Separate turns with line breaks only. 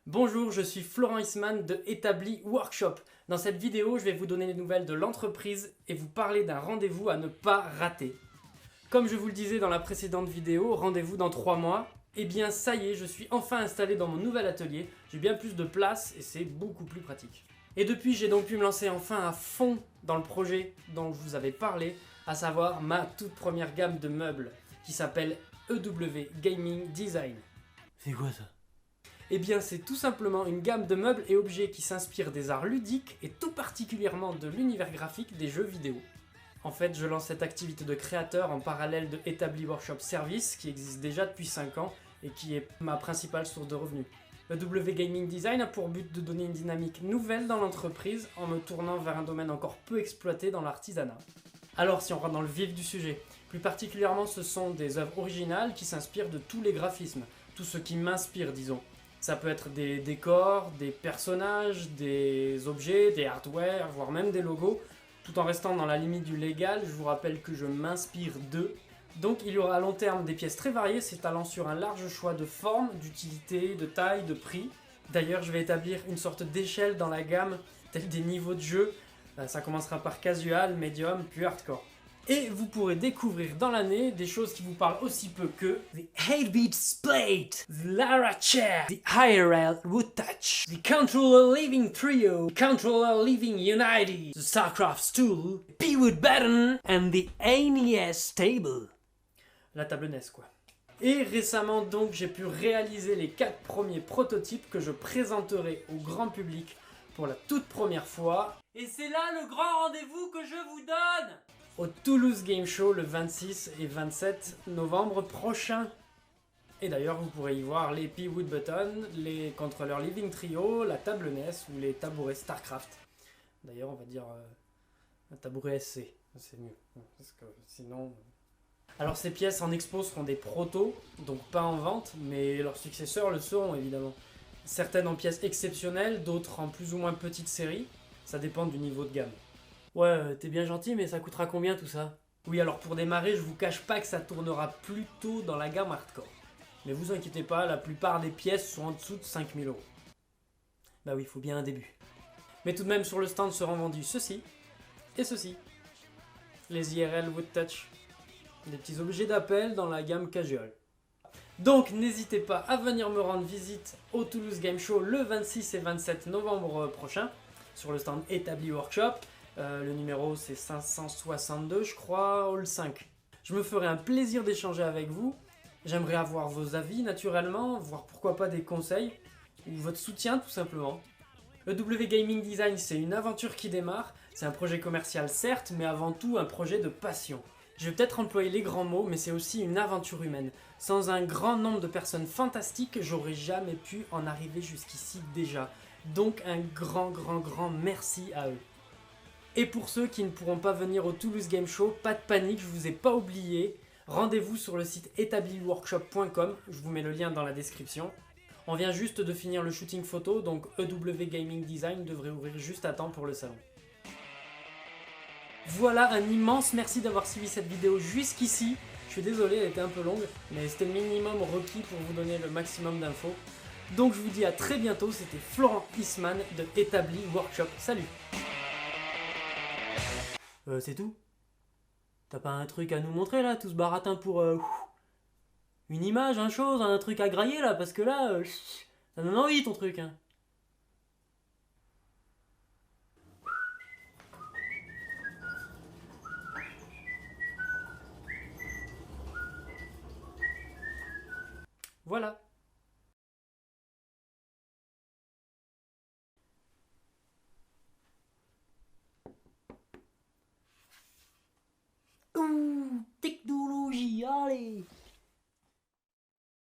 Bonjour, je suis Florent Eastman de Etabli Workshop. Dans cette vidéo, je vais vous donner les nouvelles de l'entreprise et vous parler d'un rendez-vous à ne pas rater. Comme je vous le disais dans la précédente vidéo, rendez-vous dans 3 mois. Eh bien ça y est, je suis enfin installé dans mon nouvel atelier. J'ai bien plus de place et c'est beaucoup plus pratique. Et depuis, j'ai donc pu me lancer enfin à fond dans le projet dont je vous avais parlé, à savoir ma toute première gamme de meubles qui s'appelle EW Gaming Design.
C'est quoi ça?
Eh bien, c'est tout simplement une gamme de meubles et objets qui s'inspirent des arts ludiques et tout particulièrement de l'univers graphique des jeux vidéo. En fait, je lance cette activité de créateur en parallèle de Etabli Workshop Service qui existe déjà depuis 5 ans et qui est ma principale source de revenus. Le W Gaming Design a pour but de donner une dynamique nouvelle dans l'entreprise en me tournant vers un domaine encore peu exploité dans l'artisanat. Alors, si on rentre dans le vif du sujet, plus particulièrement ce sont des œuvres originales qui s'inspirent de tous les graphismes, tout ce qui m'inspire disons. Ça peut être des décors, des personnages, des objets, des hardware, voire même des logos, tout en restant dans la limite du légal. Je vous rappelle que je m'inspire d'eux. Donc il y aura à long terme des pièces très variées s'étalant sur un large choix de formes, d'utilités, de tailles, de prix. D'ailleurs, je vais établir une sorte d'échelle dans la gamme, tels des niveaux de jeu. Ça commencera par casual, medium, puis hardcore. Et vous pourrez découvrir dans l'année des choses qui vous parlent aussi peu que The 8-bit Plate, The Lara Chair, The IRL Wood Touch, The Controller Living Trio, The Controller Living United, The StarCraft Stool, The P-Wood Button, and The NES Table. La table NES quoi. Et récemment donc j'ai pu réaliser les 4 premiers prototypes que je présenterai au grand public pour la toute première fois. Et c'est là le grand rendez-vous que je vous donne au Toulouse Game Show le 26 et 27 novembre prochain. Et d'ailleurs, vous pourrez y voir les P-Wood Button, les contrôleurs Living Trio, la table NES ou les tabourets StarCraft. D'ailleurs, on va dire un tabouret SC, c'est mieux. Parce que sinon... Alors, ces pièces en expo seront des protos, donc pas en vente, mais leurs successeurs le seront évidemment. Certaines en pièces exceptionnelles, d'autres en plus ou moins petite série. Ça dépend du niveau de gamme. Ouais, t'es bien gentil, mais ça coûtera combien tout ça? Oui, alors pour démarrer, je vous cache pas que ça tournera plutôt dans la gamme hardcore. Mais vous inquiétez pas, la plupart des pièces sont en dessous de 5000 €. Bah oui, il faut bien un début. Mais tout de même, sur le stand seront vendus ceci et ceci. Les IRL Wood Touch. Des petits objets d'appel dans la gamme casual. Donc n'hésitez pas à venir me rendre visite au Toulouse Game Show le 26 et 27 novembre prochain sur le stand Etabli Workshop. Le numéro c'est 562 je crois, hall 5. Je me ferai un plaisir d'échanger avec vous. J'aimerais avoir vos avis naturellement, voire pourquoi pas des conseils, ou votre soutien tout simplement. EW Gaming Design c'est une aventure qui démarre, c'est un projet commercial certes, mais avant tout un projet de passion. Je vais peut-être employer les grands mots, mais c'est aussi une aventure humaine. Sans un grand nombre de personnes fantastiques, j'aurais jamais pu en arriver jusqu'ici déjà. Donc un grand merci à eux. Et pour ceux qui ne pourront pas venir au Toulouse Game Show, pas de panique, je vous ai pas oublié. Rendez-vous sur le site etabliworkshop.com, je vous mets le lien dans la description. On vient juste de finir le shooting photo, donc EW Gaming Design devrait ouvrir juste à temps pour le salon. Voilà, un immense merci d'avoir suivi cette vidéo jusqu'ici. Je suis désolé, elle était un peu longue, mais c'était le minimum requis pour vous donner le maximum d'infos. Donc je vous dis à très bientôt, c'était Florent Eastman de Etabli Workshop. Salut! C'est tout? T'as pas un truc à nous montrer là, tout ce baratin pour... une image, un chose, un truc à grailler là, parce que là... ça donne envie ton truc hein. Voilà.